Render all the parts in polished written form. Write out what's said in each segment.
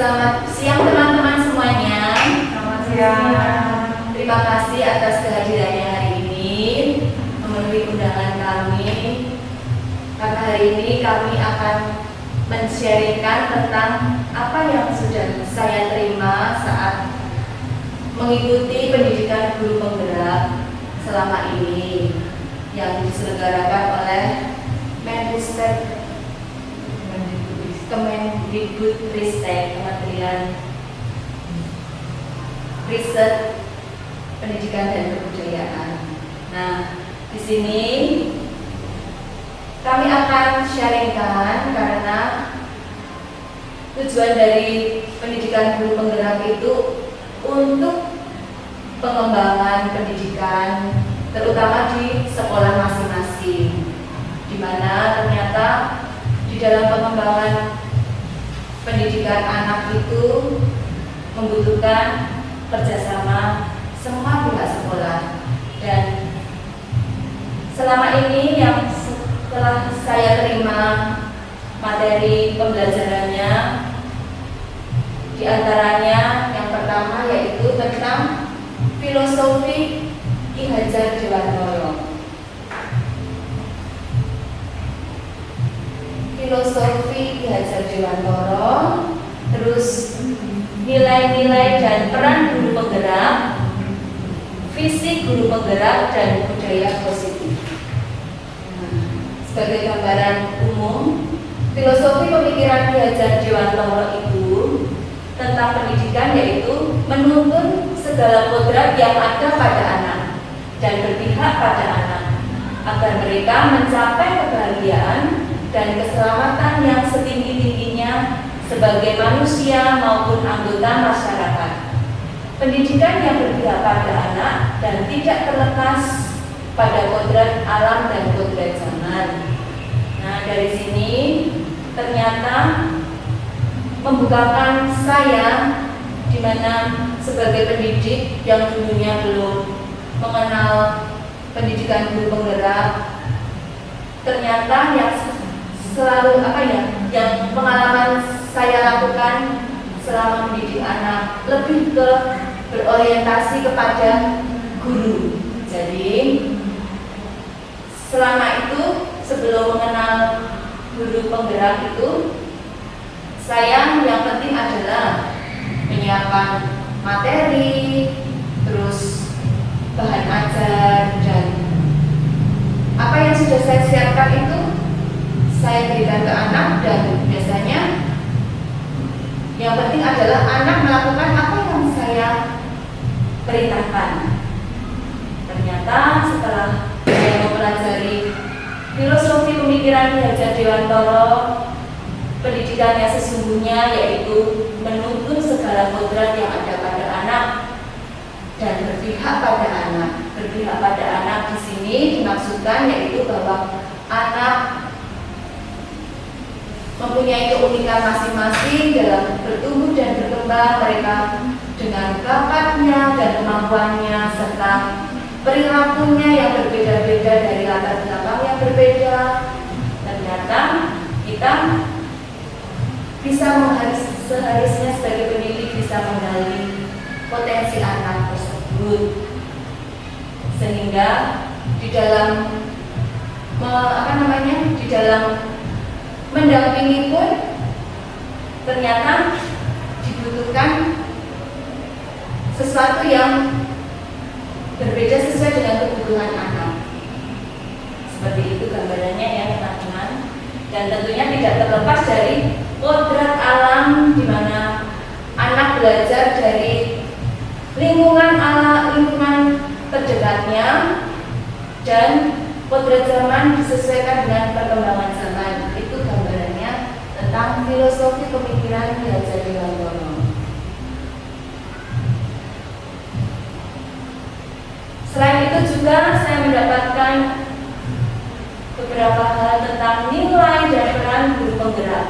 selamat siang teman-teman semuanya. Selamat siang. Terima kasih atas kehadirannya hari ini memenuhi undangan kami. Karena hari ini kami akan men-sharingkan tentang apa yang sudah saya terima saat mengikuti pendidikan guru penggerak selama ini yang diselenggarakan oleh Menristek Kemendikbudristek, Kementerian Riset, Pendidikan dan Kebudayaan. Nah, di sini kami akan sharingkan karena tujuan dari pendidikan guru penggerak itu untuk pengembangan pendidikan, terutama di sekolah masing-masing, di mana ternyata di dalam pengembangan pendidikan anak itu membutuhkan kerjasama semua pihak sekolah. Dan selama ini yang setelah saya terima materi pembelajarannya, diantaranya yang pertama yaitu tentang filosofi Ki Hajar Dewantara. Filosofi Ki Hajar Dewantara, terus nilai-nilai dan peran guru penggerak, visi guru penggerak dan budaya positif. Sebagai gambaran umum, filosofi pemikiran Ki Hajar Dewantara itu tentang pendidikan yaitu menuntun segala kodrat yang ada pada anak dan berpihak pada anak agar mereka mencapai kebahagiaan dan keselamatan yang setinggi-tingginya sebagai manusia maupun anggota masyarakat. Pendidikan yang berpihak pada anak dan tidak terlepas pada kodrat alam dan kodrat zaman. Nah, dari sini ternyata membukakan saya di mana sebagai pendidik yang dulunya belum mengenal pendidikan guru penggerak, ternyata yang selalu yang pengalaman saya lakukan selama mendidik anak lebih ke berorientasi kepada guru. Jadi selama itu sebelum mengenal guru penggerak itu, saya yang penting adalah menyiapkan materi, terus bahan ajar, dan apa yang sudah saya siapkan itu saya berikan ke anak, dan biasanya yang penting adalah anak melakukan apa yang saya perintahkan. Ternyata setelah saya mempelajari filosofi pemikiran Ki Hajar Dewantara, pendidikan yang sesungguhnya yaitu menuntun segala kodrat yang ada pada anak dan berpihak pada anak. Berpihak pada anak di sini dimaksudkan yaitu bahwa anak mempunyai keunikan masing-masing dalam bertumbuh dan berkembang mereka dengan bakatnya dan kemampuannya serta perilakunya yang berbeda-beda dari latar belakang yang berbeda. Ternyata kita bisa seharusnya sebagai pendidik bisa menggali potensi anak tersebut, sehingga di dalam di dalam mendampingi pun ternyata dibutuhkan sesuatu yang berbeda sesuai dengan kebutuhan anak. Seperti itu gambarannya ya teman-teman. Dan tentunya tidak terlepas dari kodrat alam di mana anak belajar dari lingkungan terdekatnya, dan kodrat zaman disesuaikan dengan perkembangan zaman. Itu gambarannya tentang filosofi pemikiran Ki Hajar Dewantara. Selain itu juga saya mendapatkan beberapa hal tentang nilai dan peran guru penggerak.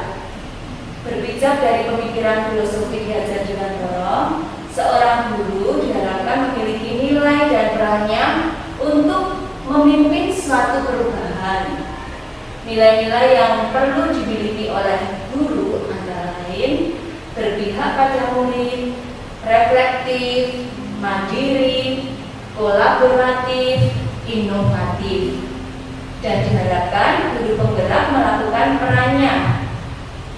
Berpijak dari pemikiran filosofi Ki Hajar Dewantara, seorang guru diharapkan memiliki nilai dan perannya untuk memimpin suatu perubahan. Nilai-nilai yang perlu dimiliki oleh guru antara lain berpihak berpihak pada murid, reflektif, mandiri, kolaboratif, inovatif. Dan diharapkan guru penggerak melakukan perannya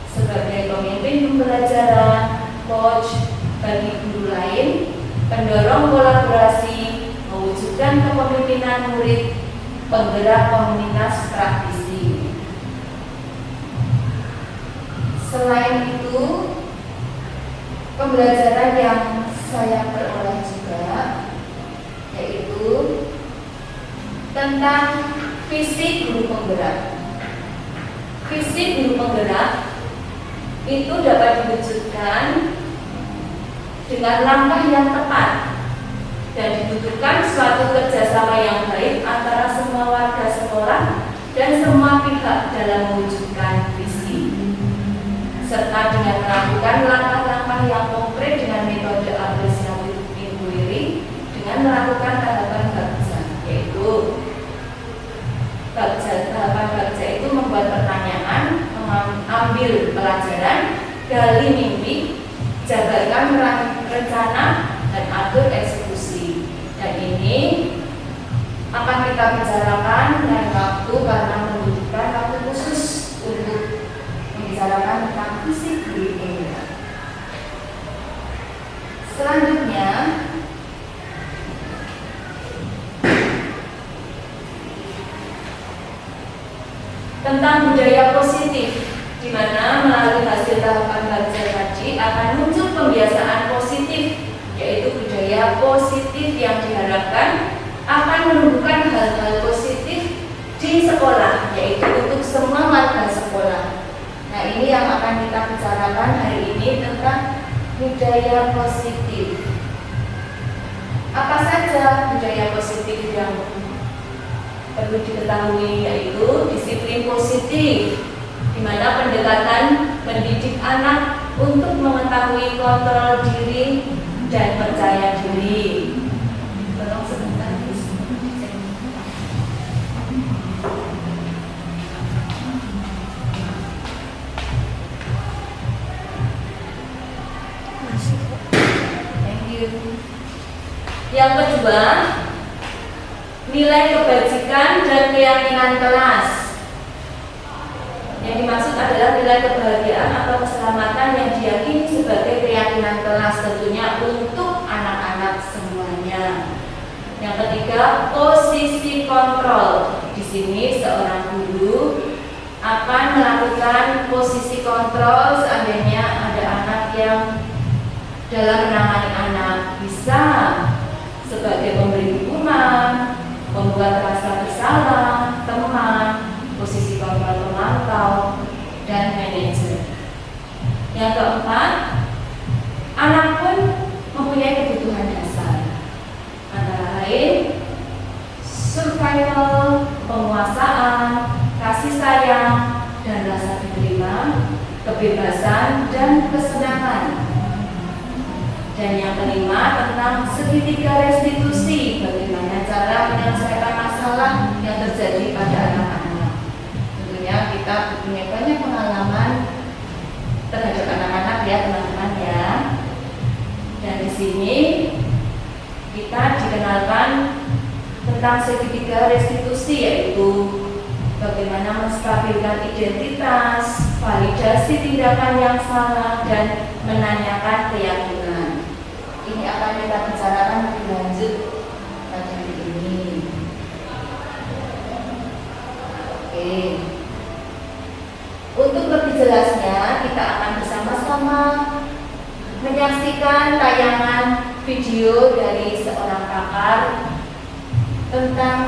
sebagai pemimpin pembelajaran, coach bagi guru lain, pendorong kolaborasi, mewujudkan kepemimpinan murid, penggerak komunitas praktisi. Selain itu, pembelajaran yang saya peroleh juga yaitu tentang visi guru penggerak. Visi guru penggerak itu dapat diwujudkan dengan langkah yang tepat dan dibutuhkan suatu kerjasama yang baik antara semua warga sekolah dan semua pihak dalam mewujudkan visi, serta dengan melakukan langkah-langkah yang konkret dengan metode apresiatif inquiry dengan melakukan tahapan bagja, yaitu tahapan bagja itu membuat pertanyaan, mengambil pelajaran, gali mimpi, jabarkan rencana, dan atur eksekusi. Dan ini akan kita bicarakan dengan waktu karena membutuhkan waktu khusus untuk membicarakan tentang visi guru penggerak. Selanjutnya, tentang budaya positif, di mana melalui hasil tahapan belajar tadi akan muncul pembiasaan positif, yaitu budaya positif yang diharapkan akan menumbuhkan hal-hal positif di sekolah, yaitu untuk semua warga sekolah. Nah, ini yang akan kita bicarakan hari ini tentang budaya positif. Apa saja budaya positif yang perlu diketahui, yaitu disiplin positif, di mana pendekatan mendidik anak untuk mengetahui kontrol diri dan percaya diri. Tolong sebentar, thank you. Yang kedua, nilai kebajikan dan keyakinan kelas. Yang dimaksud adalah nilai kebahagiaan atau keselamatan yang diyakini sebagai keyakinan kelas, tentunya untuk anak-anak semuanya. Yang ketiga, posisi kontrol. Di sini seorang guru akan melakukan posisi kontrol seandainya ada anak yang dalam menangani anak, bisa sebagai pemberi hukuman, membuat rasa bersalah, teman, posisi kontrol pemantau, dan manajer. Yang keempat, anak pun mempunyai kebutuhan dasar, antara lain survival, penguasaan, kasih sayang, dan rasa diterima, kebebasan, dan kesenangan. Dan yang kelima, tentang segitiga restitusi, bagaimana cara menyelesaikan masalah yang terjadi pada anak-anak. Tentunya kita punya banyak pengalaman terhadap anak-anak ya teman-teman ya. Dan di sini kita dikenalkan tentang segitiga restitusi, yaitu bagaimana menstabilkan identitas, validasi tindakan yang salah, dan menanyakan keyakinan. Ini akan kita bicarakan lebih lanjut pada hari ini. Oke. Untuk lebih jelasnya, kita akan bersama-sama menyaksikan tayangan video dari seorang pakar tentang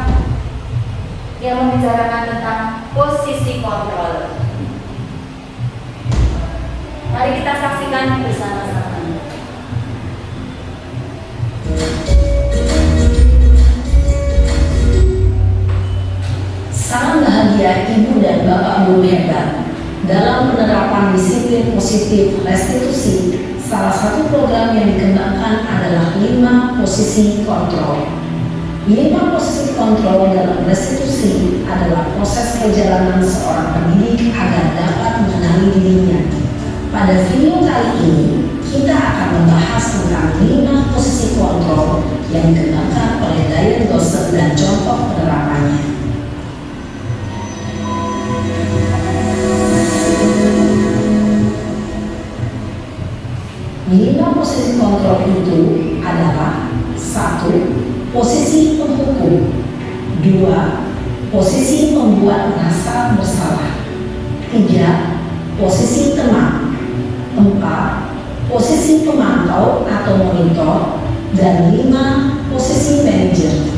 yang membicarakan tentang posisi kontrol. Mari kita saksikan bersama-sama. Sangat bahagia Ibu dan Bapak Guru hebat dalam penerapan disiplin positif restitusi. Salah satu program yang dikembangkan adalah 5 posisi kontrol. 5 posisi kontrol dalam restitusi adalah proses perjalanan seorang pendidik agar dapat mengenali dirinya. Pada video kali ini, kita akan membahas tentang 5 posisi kontrol yang dikembangkan oleh Diane Dawson dan contoh penerapannya. 5 posisi kontrol itu adalah: 1. Posisi penghukum. 2. Posisi membuat merasa bersalah. 3. Posisi teman. 4. Posisi pemantau atau monitor. Dan 5. Posisi manajer.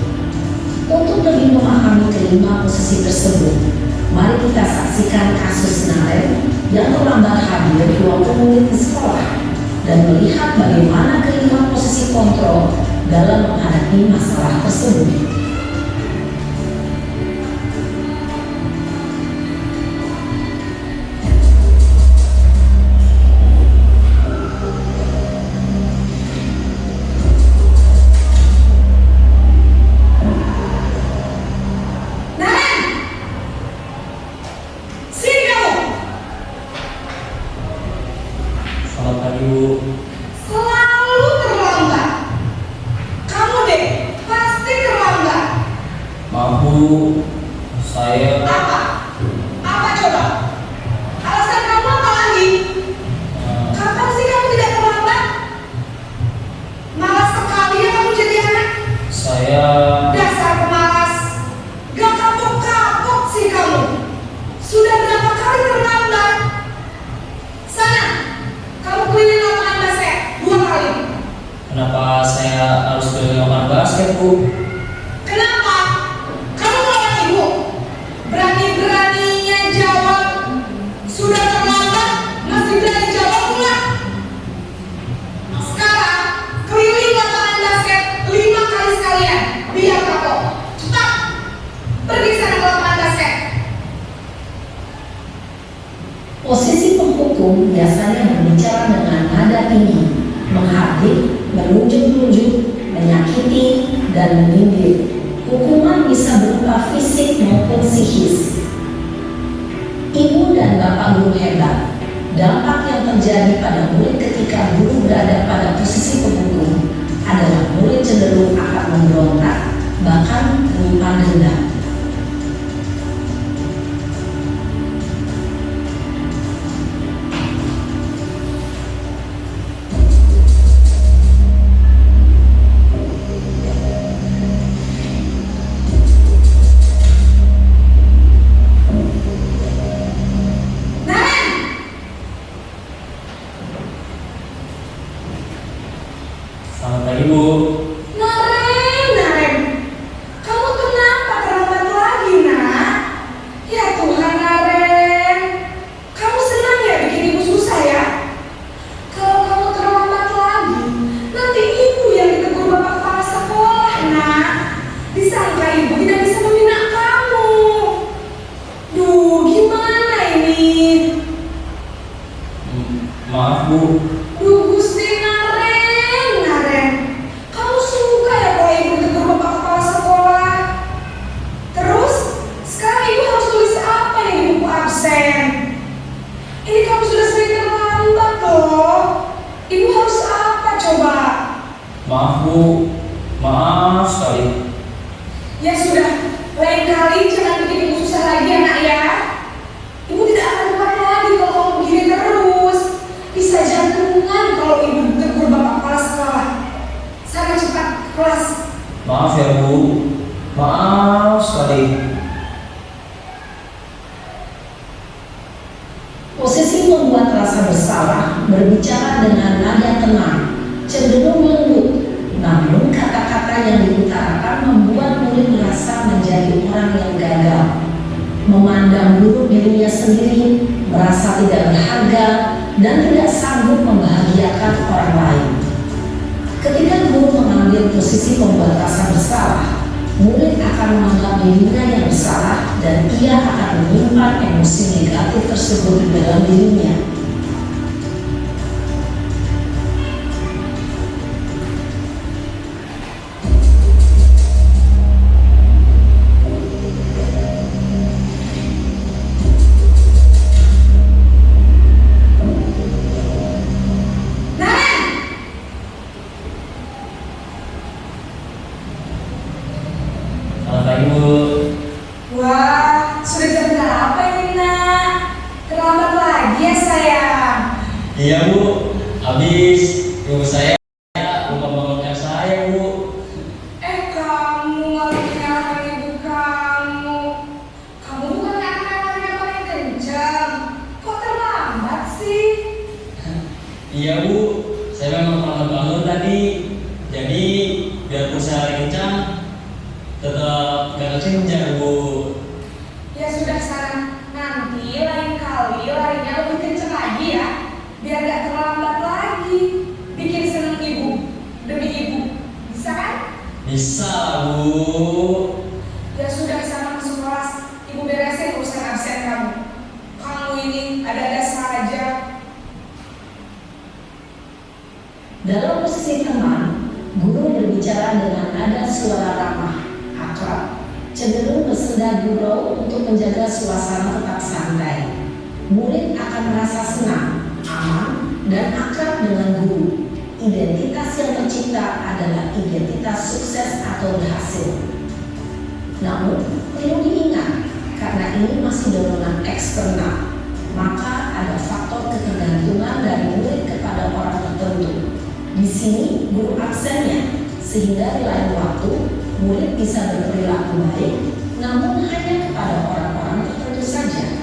Untuk lebih memahami kelima posisi tersebut, mari kita saksikan kasus Naren yang terlambat hadir 20 menit di sekolah dan melihat bagaimana kelima posisi kontrol dalam menghadapi masalah tersebut. Selamat pagi, Bu. Selalu terlambat. Kamu deh, pasti terlambat. Maaf, Bu. Saya Apa? Apa coba? Alasan kamu apa lagi? Kapan sih kamu tidak terlambat? Malas sekali ya kamu jadi anak. saya Dasar pemalas. Gak kapok-kapok sih kamu. Sudah berapa kali terlambat? Sana, kamu keliling lapangan basket 2 kali. kenapa saya harus keliling lapangan basket, Bu? Kenapa? Kamu melawan ibu? Berani-beraninya jawab. Sudah terlambat, masih berani jawab pula. Sekarang, keliling lapangan basket 5 kali sekalian. Biar kapok. Cepat. Pergi sana ke lapangan basket. Posisi penghukum biasanya berbicara dengan nada tinggi, menghardik, menunjuk-nunjuk, menyakiti, dan menyindir. Hukuman bisa berupa fisik maupun psikis. Ibu dan bapak guru hebat. Dampak yang terjadi pada murid ketika guru berada pada posisi penghukum adalah murid cenderung akan memberontak, bahkan menyimpan dendam. Naren! Selamat pagi, Bu. Naren! Kamu kenapa terlambat lagi, nak? Ya Tuhan, Naren. Kamu senang ya bikin ibu susah ya? Kalau kamu terlambat lagi, nanti ibu yang ditegur bapak kepala sekolah, nak. Disangka ibu tidak bisa membina kamu. Duh, gimana ini? Maaf, Bu. Duh, Gusti Naren. Kamu suka ya kalau ibu ditegur bapak kepala sekolah? Terus, sekarang ibu harus tulis apa nih di buku absen? Ini kamu sudah sering terlambat loh. Ibu harus apa coba? Maaf, Bu. Maaf sekali. Ya sudah, lain kali jangan bikin ibu susah lagi ya nak ya. Ibu tidak akan kuat lagi kalau kamu begini terus. Bisa jantungan kalau ibu ditegur bapak kepala sekolah. Sana cepat ke kelas. Maaf ya, Bu. Maaf sekali. Posisi membuat rasa bersalah berbicara dengan nada tenang, cenderung lembut, namun kata-kata yang diutarakan membuat murid merasa menjadi orang yang gagal, memandang buruk dirinya sendiri, merasa tidak berharga, dan tidak sanggup membahagiakan orang lain. Ketika guru mengambil posisi membuat rasa bersalah, murid akan menganggap dirinya yang bersalah dan ia akan menyimpan emosi negatif tersebut di dalam dirinya. Naren! pagi Bu. Wah, sudah jam berapa ini nak? Terlambat lagi ya sayang. Iya Bu, habis ibu saya lupa bangunkan saya Bu. Kamu malah nyalakan ibu kamu. Kamu bukan anak yang paling kencang. Kok terlambat sih? Iya Bu, saya memang terlambat bangun tadi. Jadi biarpun saya lagi kencang, tetap gak kencang Bu. Ya sudah sana. Nanti lain kali larinya lebih kencang lagi ya. Biar gak terlambat lagi. Bikin seneng ibu demi ibu. Bisa kan? Bisa Bu. Ya sudah sana masuk kelas. Ibu beresin urusan absen kamu. Kamu ini ada-ada saja. Dalam posisi teman, guru berbicara dengan nada suara ramah, akrab, cenderung bersenda gurau untuk menjaga suasana tetap santai. Murid akan merasa senang, aman, dan akrab dengan guru. Identitas yang tercipta adalah identitas sukses atau berhasil. Namun, perlu diingat, karena ini masih dorongan eksternal, maka ada faktor ketergantungan dari murid kepada orang tertentu. Di sini guru aksennya, sehingga di lain waktu murid bisa berperilaku baik, namun hanya kepada orang-orang tertentu saja.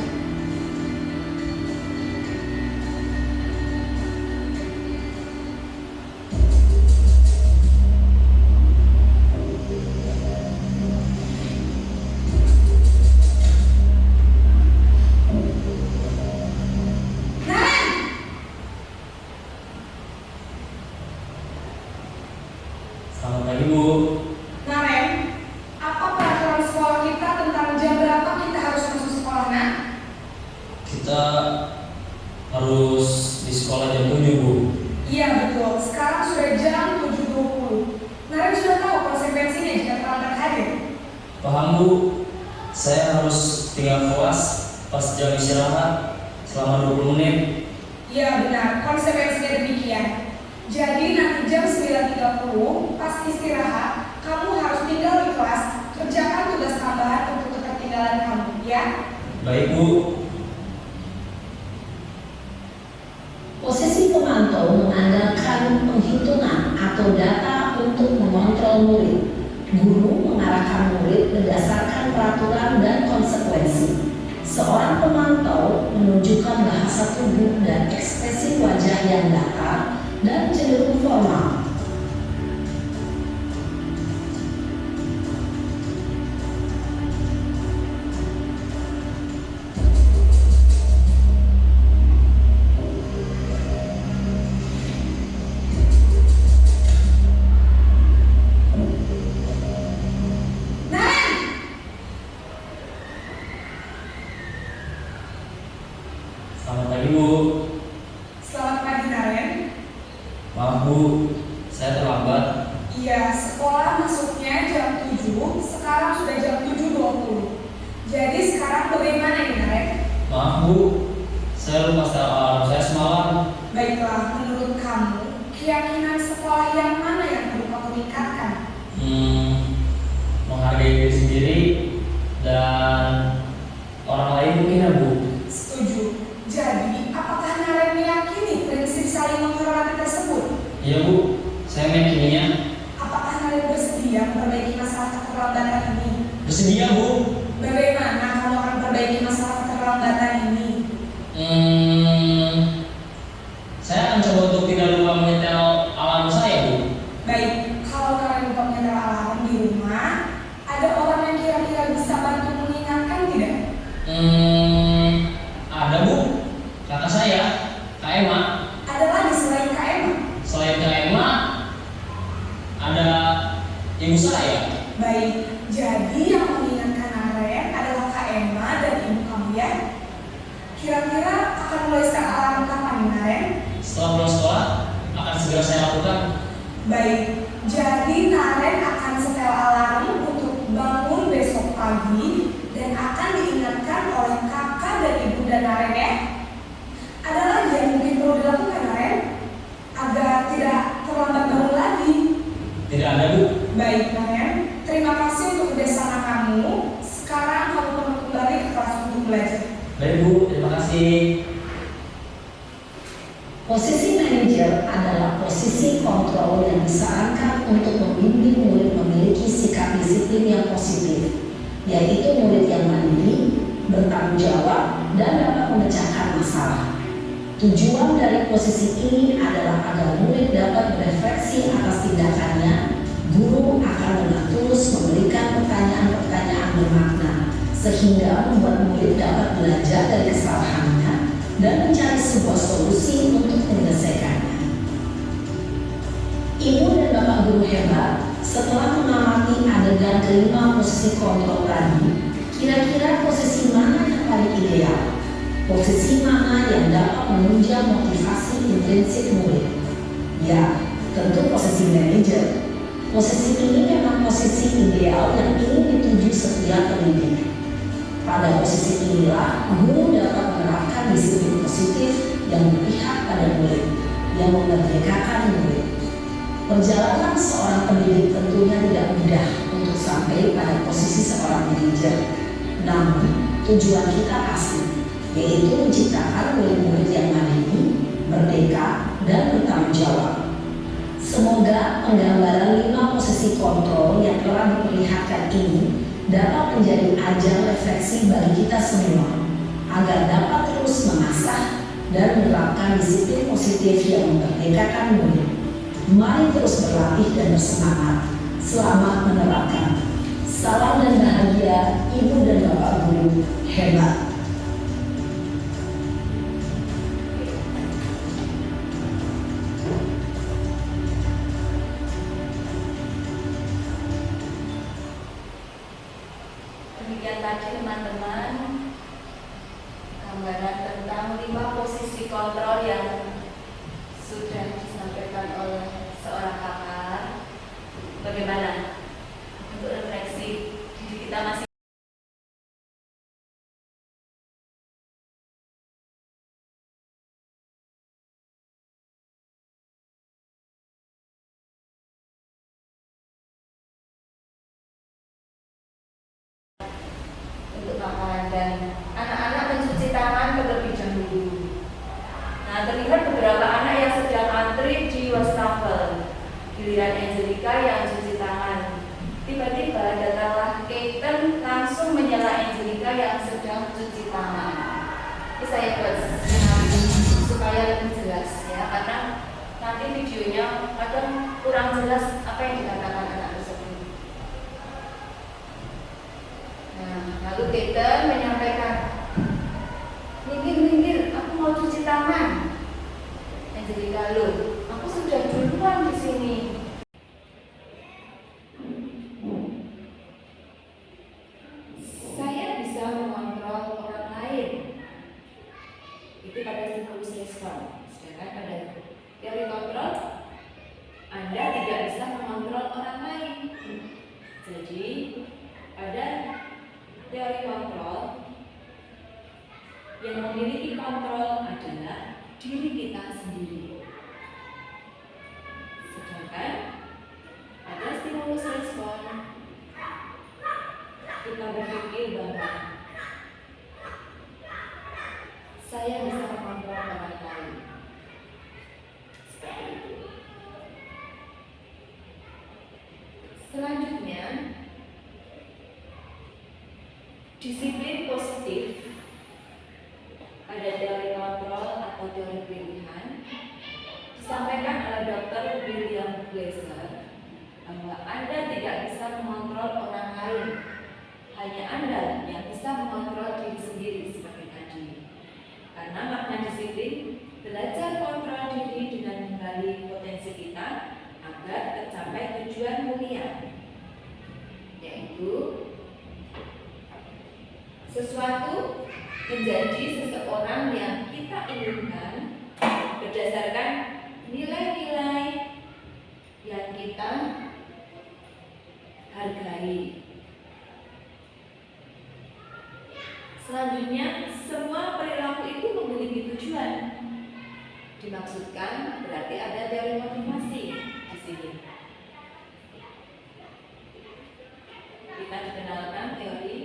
Selamat pagi Bu. Naren, apa peraturan sekolah kita tentang jam berapa kita harus masuk sekolah, nak? Kita harus di sekolah jam 7 Bu. Iya betul, sekarang sudah jam 7.20. Naren sudah tahu konsekuensinya jika terlambat hadir. Paham Bu, saya harus tinggal kelas pas jam istirahat selama 20 menit. Iya benar, konsekuensinya demikian. Jadi nanti jam 9.30 pas istirahat, kamu harus tinggal di kelas, kerjakan tugas tambahan untuk ketertinggalan kamu, ya? Baik Bu. Posisi pemantau mengandalkan penghitungan atau data untuk mengontrol murid. Guru mengarahkan murid berdasarkan peraturan dan konsekuensi. Seorang pemantau menunjukkan bahasa tubuh dan ekspresi wajah yang datar dan cenderung formal. Selamat pagi Bu. Selamat pagi Naren. Maaf Bu, saya terlambat. Iya, sekolah masuknya jam 7, sekarang sudah jam 7.20. Jadi sekarang bagaimana ini Naren? Maaf Bu, saya lupa setel alarm saya semalam. Baiklah, menurut kamu, keyakinan sekolah yang mana yang perlu kamu tingkatkan? Menghargai diri sendiri dan orang lain mungkin ya Bu. Setuju. Jadi, apakah Naren meyakini prinsip saling menghormati tersebut? Iya Bu, saya meyakininya. Apakah Naren bersedia memperbaiki masalah keterlambatan ini? Bersedia Bu. Bagaimana kamu akan memperbaiki masalah keterlambatan ini? Saya akan coba untuk tidak lupa menyetel alarm saya Bu. Baik, kalau Naren lupa menyetel alarm di rumah, ada orang yang kira-kira bisa bantu mengingatkan tidak? Ada Bu, kakak saya, Kak Emma. Ada lagi selain Kak Emma? Selain Kak Emma, ada ibu saya. Baik, jadi yang mengingatkan Naren adalah Kak Emma dan ibu kamu ya? Kira-kira akan mulai start alarm kapan nih Naren? Setelah pulang sekolah, akan segera saya lakukan. Baik, jadi Naren akan setel alarm untuk bangun besok pagi dan akan diingatkan oleh kakak dan ibu dan Naren ya. Ada lagi yang mungkin perlu dilakukan Naren agar tidak terlambat bangun lagi. Tidak ada Bu. Baik Naren, terima kasih untuk kerjasama kamu. disarankan untuk membimbing murid memiliki sikap disiplin yang positif, yaitu murid yang mandiri, bertanggung jawab, dan dapat memecahkan masalah. Tujuan dari posisi ini adalah agar murid dapat berefleksi atas tindakannya. Guru akan dengan tulus memberikan pertanyaan-pertanyaan bermakna, sehingga membuat murid dapat belajar dari kesalahannya dan mencari sebuah solusi untuk menyelesaikannya. Ibu dan Bapak guru hebat, setelah mengamati adegan kelima posisi kontrol tadi, kira-kira posisi mana yang paling ideal? Posisi mana yang dapat menunjang motivasi intrinsik murid? Ya, tentu posisi manajer. Posisi ini memang posisi ideal yang ingin dituju setiap pendidik. Pada posisi inilah, guru dapat menerapkan disiplin positif yang berpihak pada murid, yang memerdekakan murid. Perjalanan seorang pendidik tentunya tidak mudah untuk sampai pada posisi seorang manajer. Namun, tujuan kita pasti, yaitu menciptakan murid-murid yang mandiri, merdeka, dan bertanggung jawab. Semoga penggambaran 5 posisi kontrol yang telah diperlihatkan ini dapat menjadi ajang refleksi bagi kita semua, agar dapat terus mengasah dan menerapkan disiplin positif yang memerdekakan murid. Mari terus berlatih dan bersemangat. Selamat menerapkan. Salam dan bahagia, Ibu dan Bapak guru hebat. Demikian tadi teman-teman gambaran tentang 5 posisi kontrol yang sudah disampaikan oleh seorang kakak. Bagaimana untuk refleksi diri kita masing untuk makanan, dan anak-anak mencuci tangan terlebih dahulu. Nah, terlihat beberapa anak yang sedang antri di wastafel. Giliran Angelica yang cuci tangan. Tiba-tiba datanglah Keaton langsung menyela Angelica yang sedang cuci tangan. Ini saya buat supaya lebih jelas ya, karena nanti videonya kadang kurang jelas apa yang dikatakan anak tersebut. Nah, lalu Keaton menyampaikan, minggir, aku mau cuci tangan. Angelica, loh, aku sudah duluan di sini. Saya bisa mengontrol orang lain. Itu pada stimulus respon. Sedangkan pada teori kontrol, Anda tidak bisa mengontrol orang lain. Jadi, pada teori kontrol, yang memiliki kontrol adalah diri kita sendiri. Sedangkan pada stimulus respon, kita berpikir bahwa saya bisa mengontrol orang lain. Seperti itu. Selanjutnya, disiplin positif pada teori kontrol atau teori pilihan disampaikan oleh Dr. William Glasser bahwa Anda tidak bisa mengontrol orang lain, hanya Anda yang bisa mengontrol diri sendiri seperti tadi. Karena makna disiplin belajar kontrol diri dengan menggali potensi kita agar tercapai tujuan mulia, yaitu sesuatu menjadi seseorang yang kita inginkan berdasarkan nilai-nilai yang kita hargai. Selanjutnya, semua perilaku itu memiliki tujuan. Dimaksudkan berarti ada teori motivasi di sini. Kita dikenalkan teori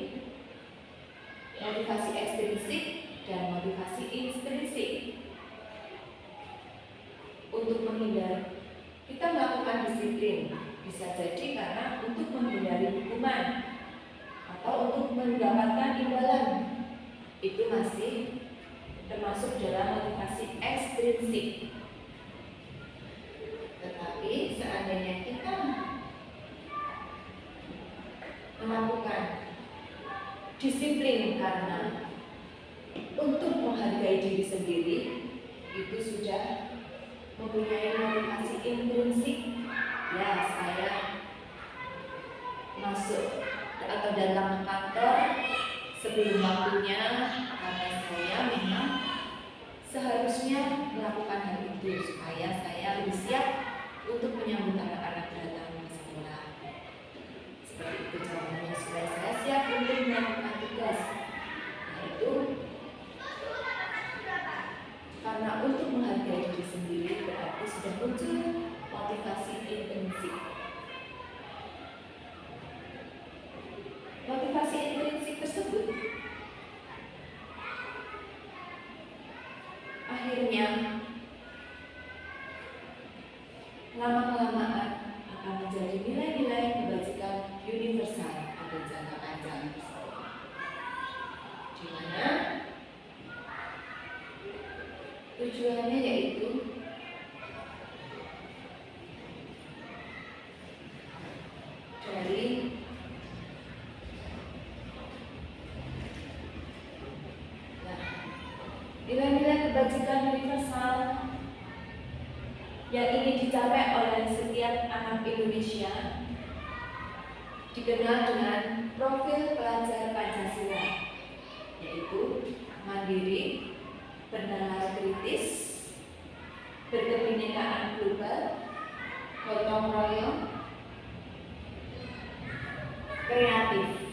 motivasi ekstrinsik dan motivasi intrinsik. Untuk menghindar, kita melakukan disiplin mendapatkan imbalan. Itu masih termasuk dalam motivasi ekstrinsik. Tetapi seandainya kita melakukan disiplin karena untuk menghargai diri sendiri, itu sudah mempunyai motivasi intrinsik. Ya, saya masuk atau datang ke kantor sebelum waktunya karena saya memang seharusnya melakukan hal itu supaya saya lebih siap untuk menyambut anak-anak datang ke sekolah. Seperti itu caranya supaya saya siap untuk melakukan tugas. Nah, itu karena untuk menghargai diri sendiri berarti sudah muncul motivasi intrinsik. Motivasi intrinsik tersebut akhirnya lama-kelamaan akan menjadi nilai-nilai kebajikan universal atau jangka panjang, di mana tujuannya yaitu dari nilai-nilai kebajikan universal yang ingin dicapai oleh setiap anak Indonesia dikenal dengan profil pelajar Pancasila, yaitu mandiri, bernalar kritis, berkebinekaan global, gotong royong, kreatif.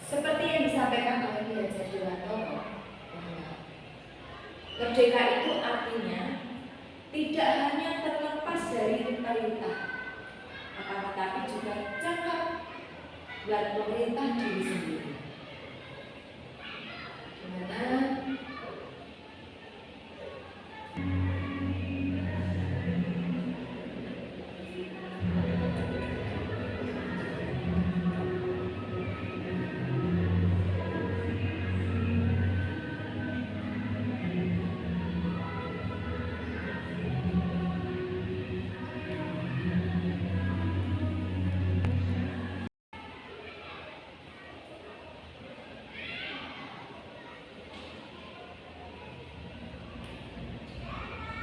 Seperti yang disampaikan oleh Ki Hajar Dewantoro, merdeka itu artinya tidak hanya terlepas dari perintah, akan tetapi juga cakap buat pemerintah diri sendiri. Dimana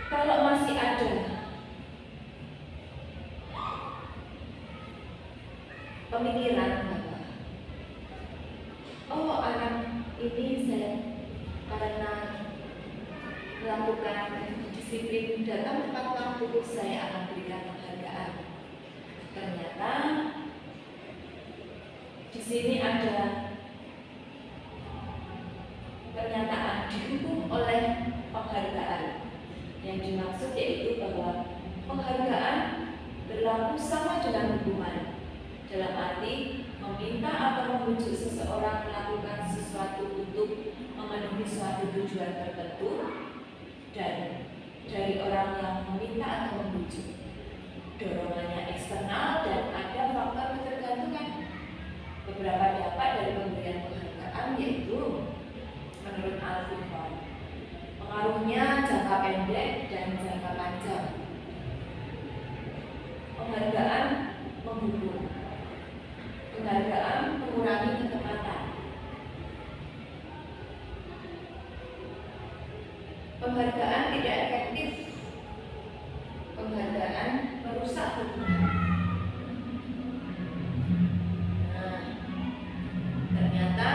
kalau masih ada pemikiran bahwa oh anak ini saya karena melakukan disiplin datang tepat waktu saya akan berikan penghargaan. Ternyata di sini ada pernyataan didukung oleh penghargaan. Yang dimaksud yaitu bahwa penghargaan berlaku sama dengan hukuman, dalam arti meminta atau membujuk seseorang melakukan sesuatu untuk memenuhi suatu tujuan tertentu, dan dari orang yang meminta atau membujuk dorongannya eksternal dan ada faktor ketergantungan. Beberapa dampak dari pemberian penghargaan yaitu menurut Alfred, pengaruhnya jangka pendek dan jangka panjang. Penghargaan menghukum, penghargaan mengurangi ketepatan, penghargaan tidak efektif, penghargaan merusak hubungan. Nah, ternyata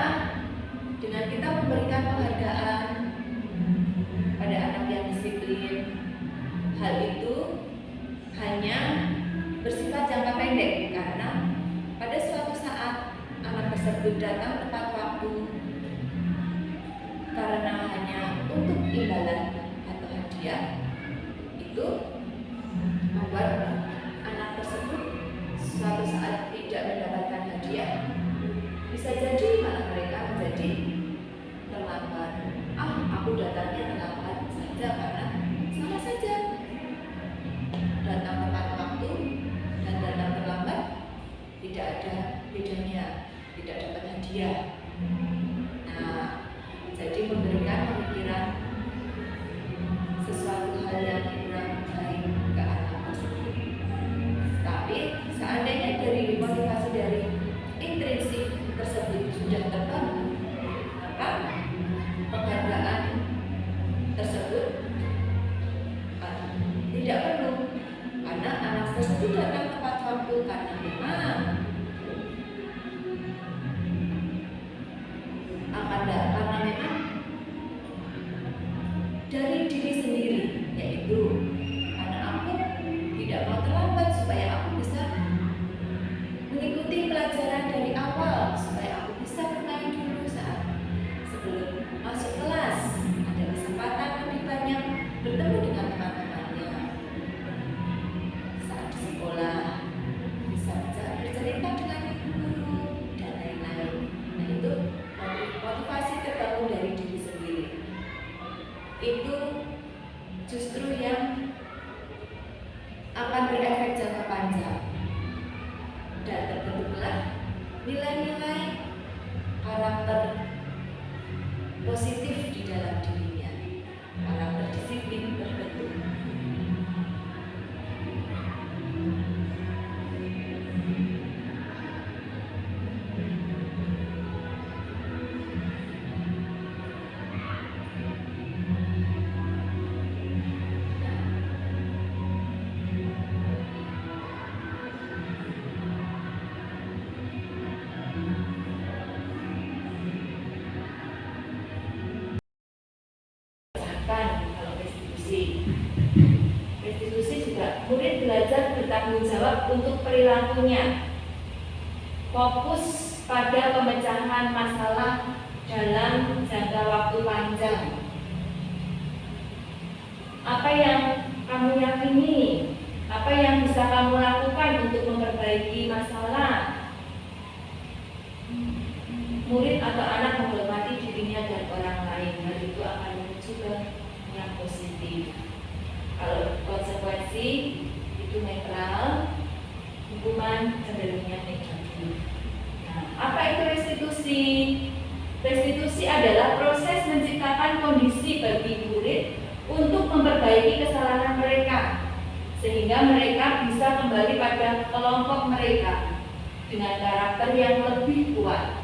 dengan kita memberikan penghargaan pada anak yang disiplin, hal itu hanya bersifat jangka pendek karena pada suatu saat anak tersebut datang tepat waktu karena hanya untuk imbalan atau hadiah, itu membuat anak tersebut suatu saat tidak mendapatkan hadiah, bisa jadi malah mereka menjadi positif di dalam dirinya, karakter disiplin terbentuk. Kalau restitusi juga murid belajar bertanggung jawab untuk perilakunya, fokus pada pemecahan masalah dalam jangka waktu panjang. Apa yang kamu yakini, apa yang bisa kamu lakukan untuk memperbaiki masalah. Murid atau anak menghormati dirinya dan orang lain, hal itu akan menuju ke yang positif. Kalau konsekuensi itu netral, hukuman cenderungnya negatif. Nah, apa itu restitusi? Restitusi adalah proses menciptakan kondisi bagi murid untuk memperbaiki kesalahan mereka, sehingga mereka bisa kembali pada kelompok mereka dengan karakter yang lebih kuat.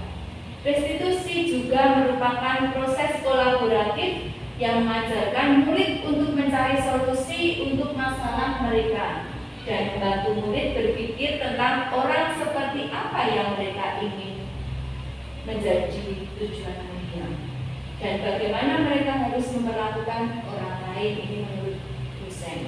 Restitusi juga merupakan proses kolaboratif yang mengajarkan murid untuk mencari solusi untuk masalah mereka dan membantu murid berpikir tentang orang seperti apa yang mereka ingin menjadi tujuan mereka dan bagaimana mereka harus memperlakukan orang lain. Ini menurut dosen.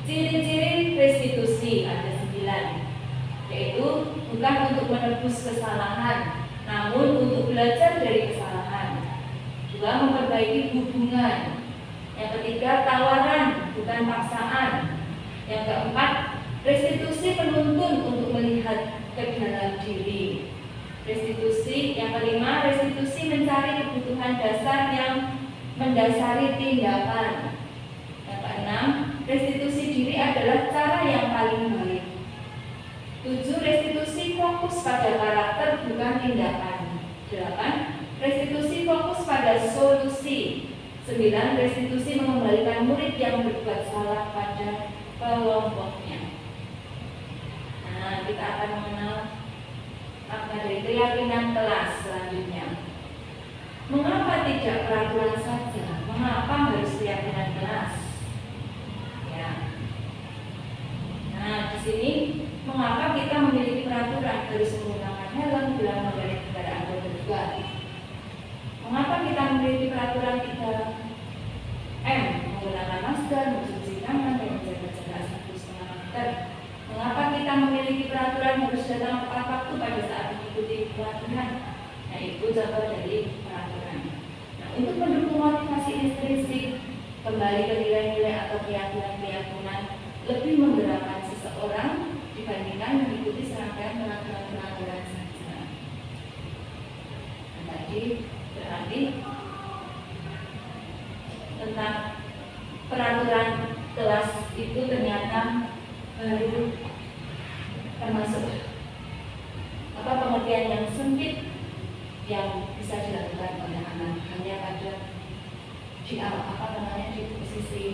Ciri-ciri restitusi ada 9, yaitu bukan untuk menebus kesalahan, namun untuk belajar dari kesalahan. 2, memperbaiki hubungan. Yang ketiga, tawaran, bukan paksaan. Yang keempat, restitusi penuntun untuk melihat ke dalam diri. Restitusi, yang kelima, restitusi mencari kebutuhan dasar yang mendasari tindakan. Yang keenam, restitusi diri adalah cara yang paling baik. 7, restitusi fokus pada karakter bukan tindakan. 8, restitusi fokus pada solusi. 9, restitusi mengembalikan murid yang berbuat salah pada kelompoknya. Nah, kita akan mengenal makna dari keyakinan kelas selanjutnya. Mengapa tidak peraturan saja? Mengapa harus keyakinan kelas? Ya. Nah, di sini mengapa kita memiliki peraturan harus menggunakan helm dalam mengendarai kendaraan roda 2? Mengapa kita memiliki peraturan 3M, menggunakan masker, mencuci tangan, dan menjaga jarak 1,5 meter? Mengapa kita memiliki peraturan harus datang tepat waktu pada saat mengikuti pelatihan? Nah, itu contoh dari peraturan. Nah, untuk mendukung motivasi intrinsik, kembali ke nilai-nilai atau keyakinan-keyakinan lebih menggerakkan seseorang dibandingkan mengikuti serangkaian peraturan-peraturan saja. Nah, tadi berarti tentang peraturan kelas itu ternyata baru termasuk pengertian yang sempit yang bisa dilakukan oleh anak hanya pada di posisi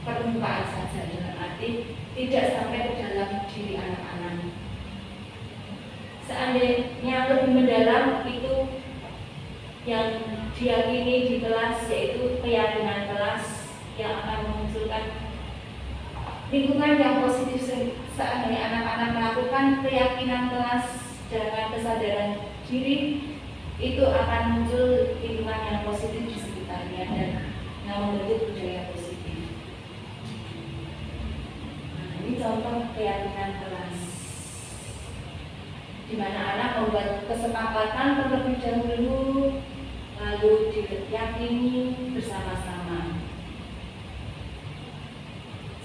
permukaan saja, dengan arti tidak sampai ke dalam diri anak-anak. Seandainya lebih mendalam itu yang diyakini di kelas, yaitu keyakinan kelas yang akan memunculkan lingkungan yang positif. Seandainya anak-anak melakukan keyakinan kelas dengan kesadaran diri, itu akan muncul lingkungan yang positif di sekitarnya dan yang membentuk budaya positif. Nah, ini contoh keyakinan kelas, di mana anak membuat kesepakatan terlebih dahulu, lalu diyakini bersama-sama,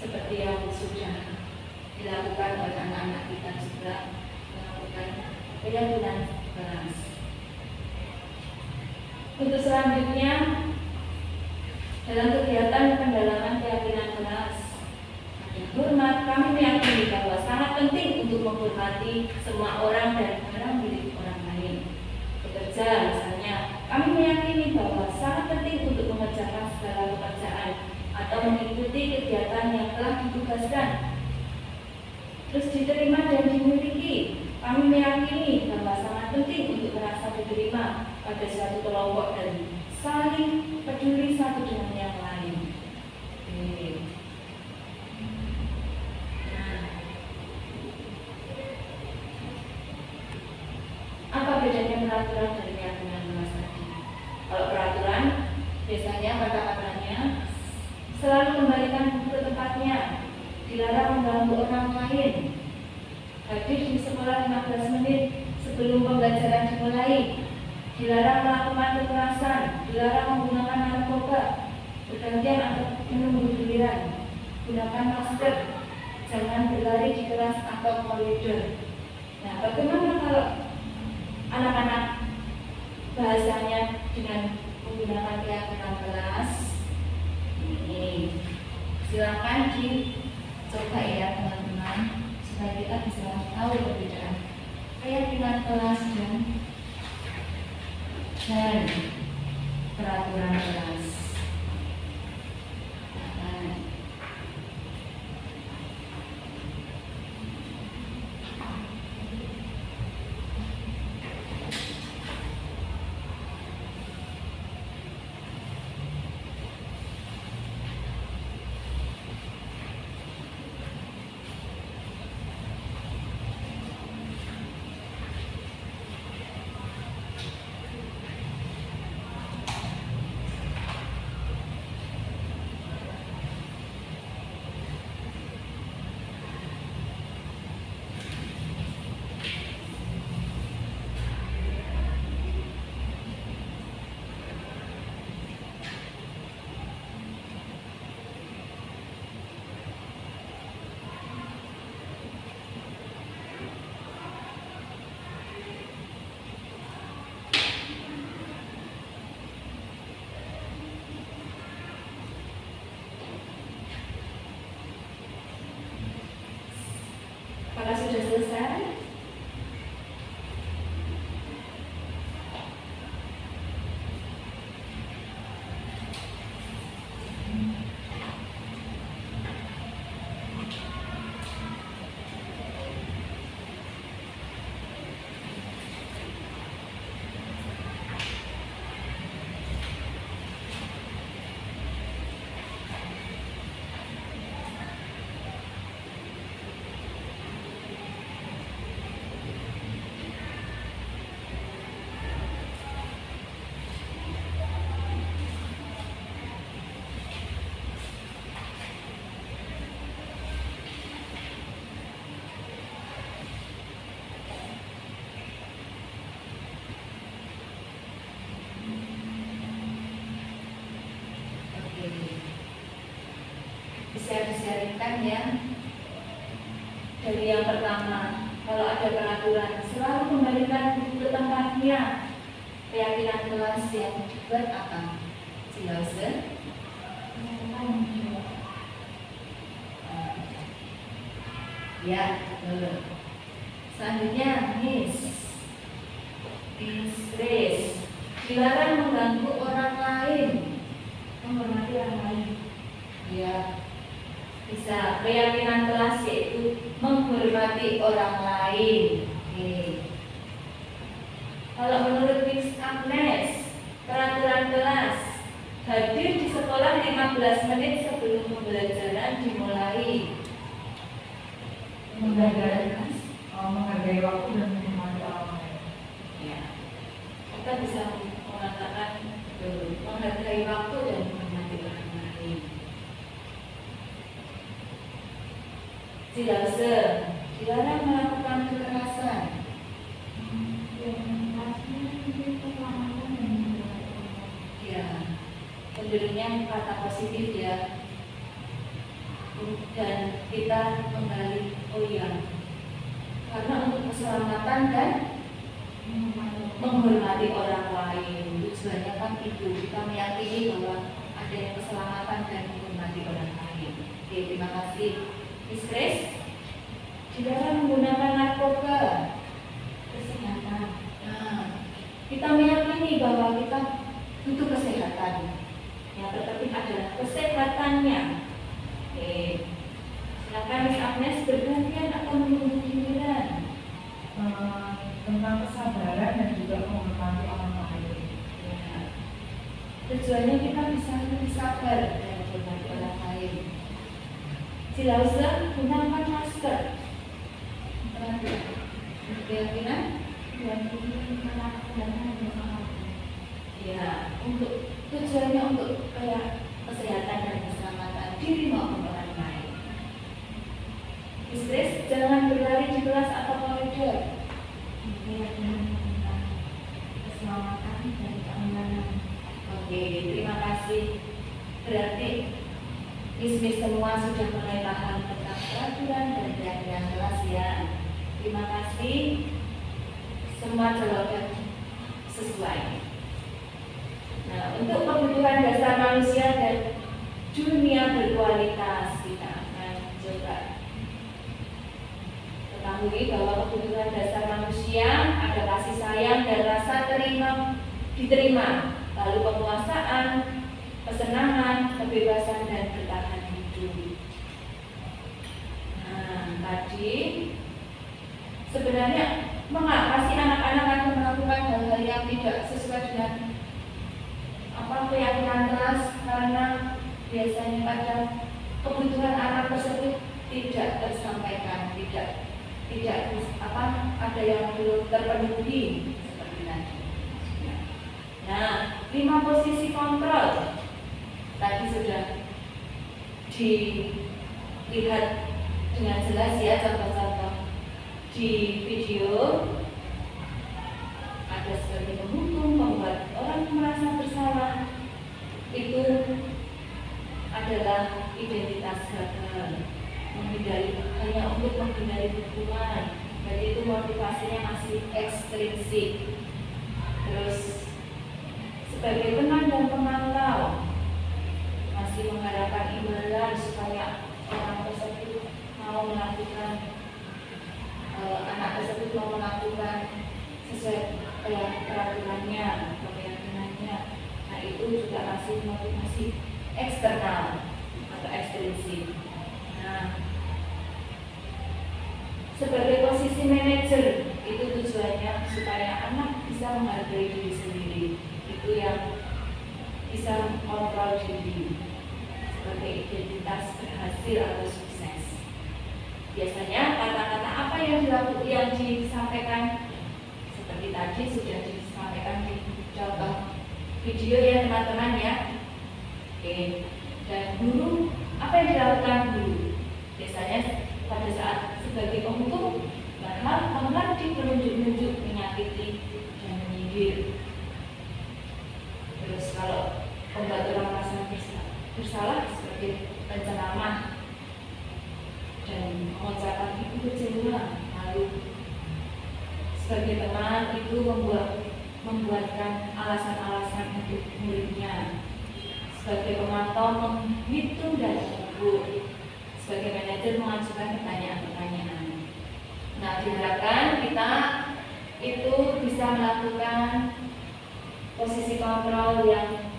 seperti yang sudah dilakukan oleh anak-anak kita juga melakukan keyakinan kelas. Untuk selanjutnya, dalam kegiatan pendalaman keyakinan kelas, hormat, kami meyakini bahwa sangat penting untuk menghormati semua orang dan barang milik orang dapat diterima pada suatu kelompok dan saling peduli satu dengan yang lain. Oke. Nah, apa bedanya peraturan dari keyakinan kelas tadi? Kalau peraturan, biasanya kata-katanya selalu kembalikan buku ke tempatnya, dilarang mengganggu orang lain, hadir di sekolah 15 menit sebelum pembelajaran dimulai, dilarang melakukan kekerasan, dilarang menggunakan narkoba, bergantian atau menunggu giliran, gunakan masker, jangan berlari di kelas atau koridor. Nah, bagaimana kalau anak-anak bahasanya dengan menggunakan keyakinan kelas? Ini silakan dicoba ya teman-teman, supaya kita bisa tahu perbedaan keyakinan kelas dan peraturan kelas. Nah, apakah sudah selesai? Bisa disiarkan ya. Dari yang pertama, kalau ada peraturan selalu kembalikan buku ke tempatnya. Keyakinan kelas yang dibuat apa? Silahkan. Ya, betul. Selanjutnya, Miss Grace, dilarang mengganggu orang lain, menghormati orang lain. Ya, bisa. Keyakinan kelas yaitu menghormati orang lain. Oke. Kalau menurut Miss Agnes, peraturan kelas hadir di sekolah 15 menit sebelum pembelajaran dimulai. Menghargai waktu dan menghormati orang lain. Ya, kita bisa mengatakan menghargai waktu dan menghormati orang lain. Silahkan, dilarang melakukan kekerasan. Ya, tentunya kata positif ya. Dan kita kembali, oh iya, karena untuk keselamatan dan menghormati orang lain, tujuannya kan itu, kita meyakini bahwa adanya keselamatan dan menghormati orang lain. Oke, terima kasih. Miss Grace, dilarang menggunakan narkoba. Kesehatan. Nah, kita meyakini bahwa kita butuh kesehatan. Yang terpenting adalah kesehatannya. Oke, silakan Miss Agnes, bergantian atau menunggu giliran. Tentang kesabaran dan juga juga menghormati orang lain. Ya. Tujuannya kita bisa lebih sabar dan menghormati orang lain. Silahkan gunakan masker. Keyakinan dan ya, untuk tujuannya untuk kayak kesehatan dan keselamatan diri maupun orang lain. Istri, jangan berlari di kelas atau koridor. Keselamatan dan keamanan. Oke, terima kasih. Berarti Miss semua sudah mulai paham tentang peraturan dan peraturan kelas ya. Terima kasih. Semua jawaban sesuai. Nah, untuk kebutuhan dasar manusia dan dunia berkualitas kita akan coba ketahui bahwa kebutuhan dasar manusia ada kasih sayang dan rasa diterima, lalu penguasaan, kesenangan, kebebasan dan bertahan hidup. Nah, tadi sebenarnya mengapa sih anak-anak akan melakukan hal-hal yang tidak sesuai dengan keyakinan kelas? Karena biasanya pada kebutuhan anak tersebut tidak tersampaikan, tidak ada yang belum terpenuhi seperti tadi. Nah, 5 posisi kontrol tadi sudah dilihat dengan jelas ya contoh-contoh di video. Ada seperti menghukum, membuat orang merasa bersalah, itu adalah identitas gagal, hanya untuk menghindari hukuman. Jadi itu motivasinya masih ekstrinsik. Terus sebagai teman dan pemantau, masih mengharapkan imbalan supaya orang tersebut mau melakukan anak tersebut mau melakukan sesuai peraturannya, keyakinannya. Nah, itu juga masih motivasi eksternal atau ekstrinsik. Nah, sebagai posisi manajer itu tujuannya supaya anak bisa menghargai diri sendiri, itu yang bisa mengontrol diri sebagai identitas berhasil atau sukses. Biasanya kata-kata apa yang disampaikan seperti tadi sudah disampaikan di contoh video ya teman-teman ya. Oke. Dan guru, apa yang dilakukan guru? Biasanya pada saat sebagai penghukum mengganti penunjuk-nunjuk, menyakiti dan menyindir. Terus kalau membuat orang merasa bersalah sebagai penceramah dan mengucapkan itu kecewa, lalu sebagai teman itu membuatkan alasan-alasan untuk muridnya. Sebagai pemantau menghitung dan mengukur. Sebagai manajer mengajukan pertanyaan-pertanyaan. Nah, diharapkan kita itu bisa melakukan posisi kontrol yang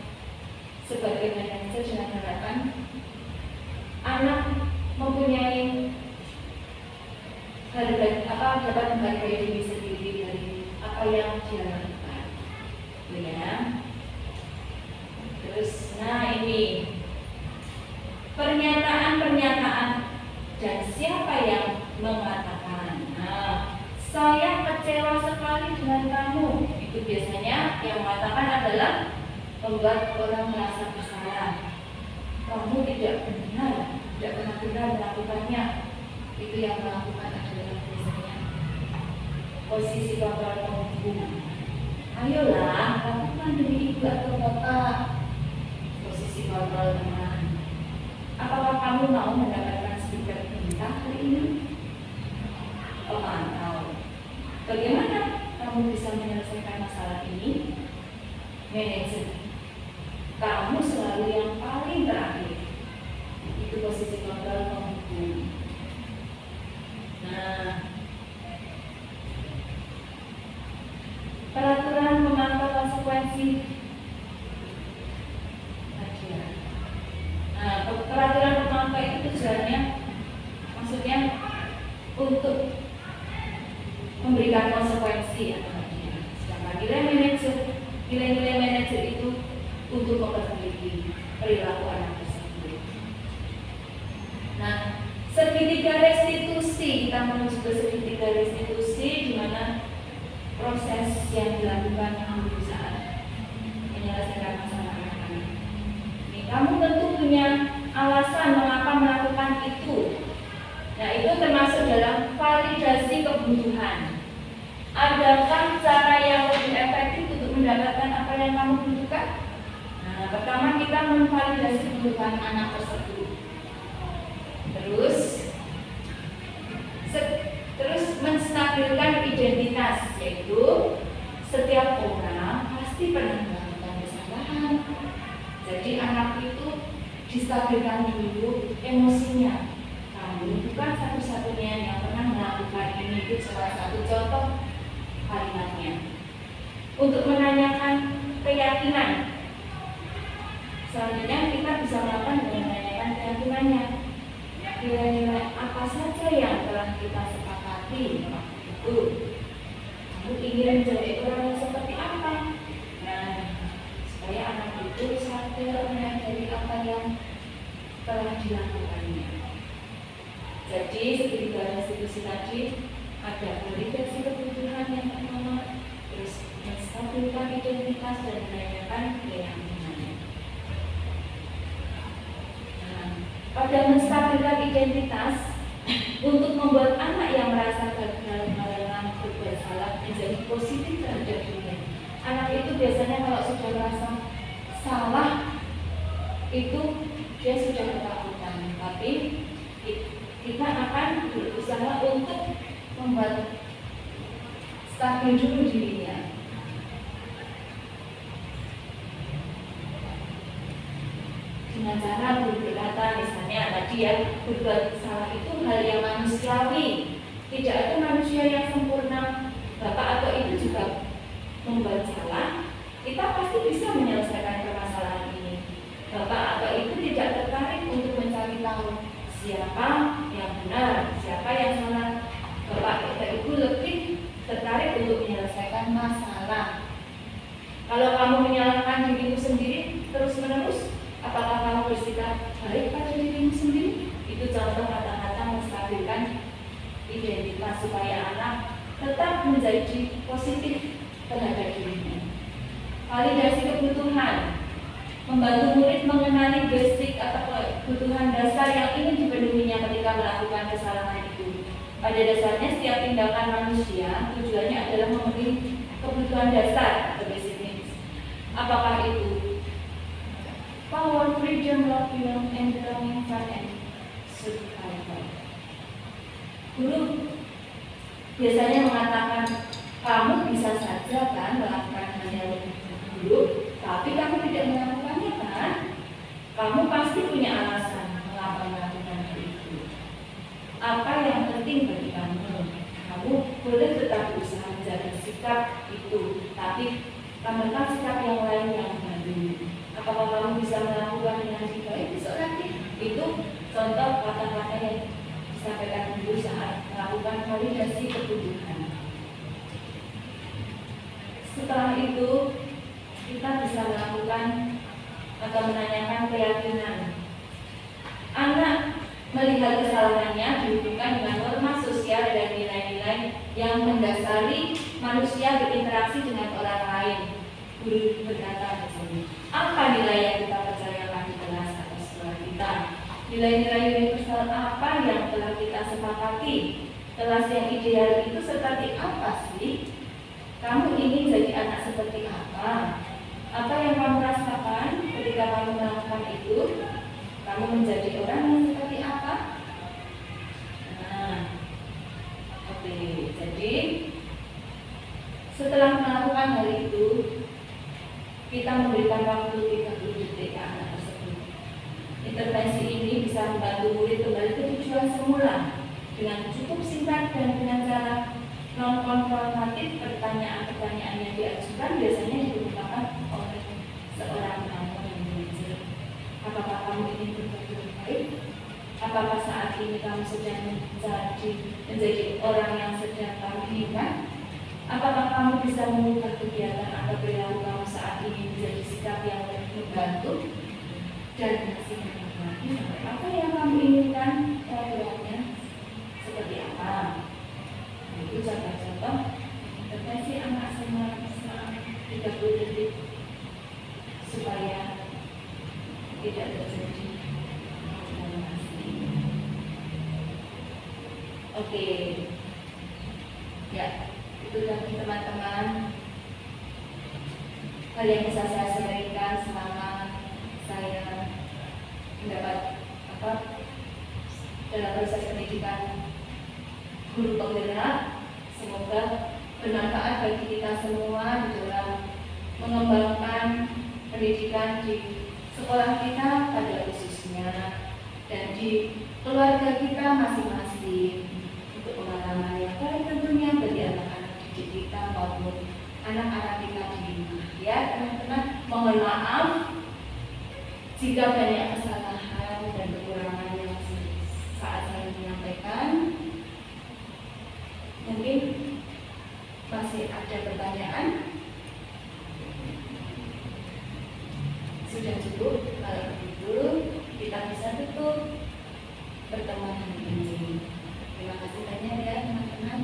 sebagai manajer dengan harapan anak mempunyai dapat menghargai diri sendiri dari apa yang dia lakukan, ya. Terus, nah ini pernyataan dan siapa yang mengatakan, nah, saya kecewa sekali dengan kamu. Itu biasanya yang mengatakan adalah membuat orang merasa bersalah. Kamu tidak benar, tidak pernah melakukannya. Itu yang melakukan adalah biasanya posisi kontrol penghukum. Ayolah, lakukan demi ibu atau bapak. Posisi kontrol teman. Apakah kamu mau mendapatkan stiker perintah hari ini? Pemantau. Bagaimana kamu bisa menyelesaikan masalah ini? Manajer. Kamu selalu yang paling terakhir. Itu posisi kontrol penghukum. Nah, peraturan memantau konsekuensi. Nah, peraturan pemantau itu tujuannya, maksudnya untuk memberikan konsekuensi atau hadiah. Sedang lagi nilai-nilai manajer itu untuk memperbaiki perilaku anak tersebut. Nah, segitiga restitusi, kita menuju ke segitiga restitusi di mana proses yang dilakukan guru saat menyelesaikan masalah anak-anak. Ini kamu tentu punya alasan mengapa melakukan itu. Nah, itu termasuk dalam validasi kebutuhan. Adakah cara yang lebih efektif untuk mendapatkan apa yang kamu butuhkan? Nah, pertama kita memvalidasi kebutuhan anak tersebut. Terus menstabilkan identitas, yaitu setiap orang pasti pernah melakukan kesalahan. Jadi anak itu distabilkan dulu emosinya. Kamu bukan satu-satunya yang pernah melakukan ini. Itu salah satu contoh kalimatnya. Untuk menanyakan keyakinan, selanjutnya kita bisa melakukan dengan menanyakan keyakinannya. Nilai-nilai apa saja yang telah kita sepakati itu? Kamu ingin menjadi orang yang seperti apa? Nah, supaya anak itu sadar dari apa yang telah dilakukannya. Jadi segitiga restitusi tadi ada validasi kebutuhan yang pertama, terus menstabilkan identitas dan menanyakan keyakinannya. Nah, pada menstabilkan identitas untuk membuat anak yang merasa gagal dalam berbuat salah menjadi positif terhadap dirinya. Anak itu biasanya kalau sudah merasa salah itu dia sudah ketakutan, tapi kita akan berusaha untuk membuat stabil dulu dirinya. Dengan cara berkata, misalnya tadi ya, berbuat salah itu hal yang manusiawi. Tidak ada manusia yang sempurna. Bapak atau ibu juga membuat salah, kita pasti bisa menyelesaikan permasalahan ini. Bapak atau ibu tidak tertarik untuk mencari tahu siapa yang benar, siapa yang salah. Bapak atau ibu lebih tertarik untuk menyelesaikan masalah. Kalau kamu menyalahkan dirimu sendiri terus-menerus, apakah kamu bersikap baik pada dirimu sendiri? Itu contoh kata-kata menstabilkan identitas supaya anak tetap menjadi positif terhadap dirinya. Validasi kebutuhan, membantu murid mengenali basic atau kebutuhan dasar yang ingin dipenuhinya ketika melakukan kesalahan itu. Pada dasarnya setiap tindakan manusia tujuannya adalah memenuhi kebutuhan dasar atau basic needs. Apakah itu power, freedom, love, and belonging, fun, and survival? Guru biasanya mengatakan kamu bisa saja kan melakukan hal yang lebih buruk, tapi kamu tidak melakukannya kan? Kamu pasti punya alasan mengapa melakukan hal itu. Apa yang penting bagi kamu? Kamu boleh tetap berusaha menjaga sikap itu, tapi tambahkan sikap yang lain yang baru. Apakah kamu bisa melakukan dengan lebih baik besok nanti? Itu contoh kata-kata yang disampaikan guru saat melakukan validasi kebutuhan. Setelah itu kita bisa melakukan atau menanyakan keyakinan. Anak melihat kesalahannya dihubungkan dengan norma sosial dan nilai-nilai yang mendasari manusia berinteraksi dengan orang lain. Guru berkata di sini, apa nilai yang kita percayakan di kelas atau sekolah kita? Nilai-nilai universal apa yang telah kita sepakati? Kelas yang ideal itu seperti apa sih? Kamu ingin jadi anak seperti apa? Apa yang kamu rasakan ketika kamu melakukan itu? Kamu menjadi orang yang seperti apa? Nah, oke. Jadi setelah melakukan hal itu, kita memberikan waktu 30 detik ke anak tersebut. Intervensi ini bisa membantu murid kembali ke tujuan semula dengan cukup singkat dan dengan cara non-konfrontatif. Pertanyaan-pertanyaan yang diajukan biasanya digunakan oleh seorang kamu yang belajar. Apakah kamu ingin berbuat lebih baik? Apakah saat ini kamu sedang menjadi orang yang sedang kamu inginkan? Apakah kamu bisa mengubah kegiatan atau perilaku kamu saat ini menjadi sikap yang lebih membantu dan masih menikmati sampai apa yang kamu inginkan kedepannya seperti apa? Nah, itu contoh-contoh refleksi anak selama 30 detik supaya tidak terjadi manipulasi. Oke, ya itu tadi teman-teman hal yang bisa saya sampaikan selama saya mendapat dalam proses pendidikan guru penggerak. Semoga bermanfaat bagi kita semua di dalam mengembangkan pendidikan di sekolah kita pada khususnya dan di keluarga kita masing-masing untuk pengalaman yang baik tentunya bagi anak-anak didik kita maupun anak-anak kita di rumah. Ya teman-teman, mohon maaf jika banyak kesalahan dan kekurangan yang saat saya menyampaikan. Mungkin masih ada pertanyaan? Sudah cukup? Kalau begitu kita bisa tutup pertemuan hari ini. Terima kasih banyak ya teman-teman.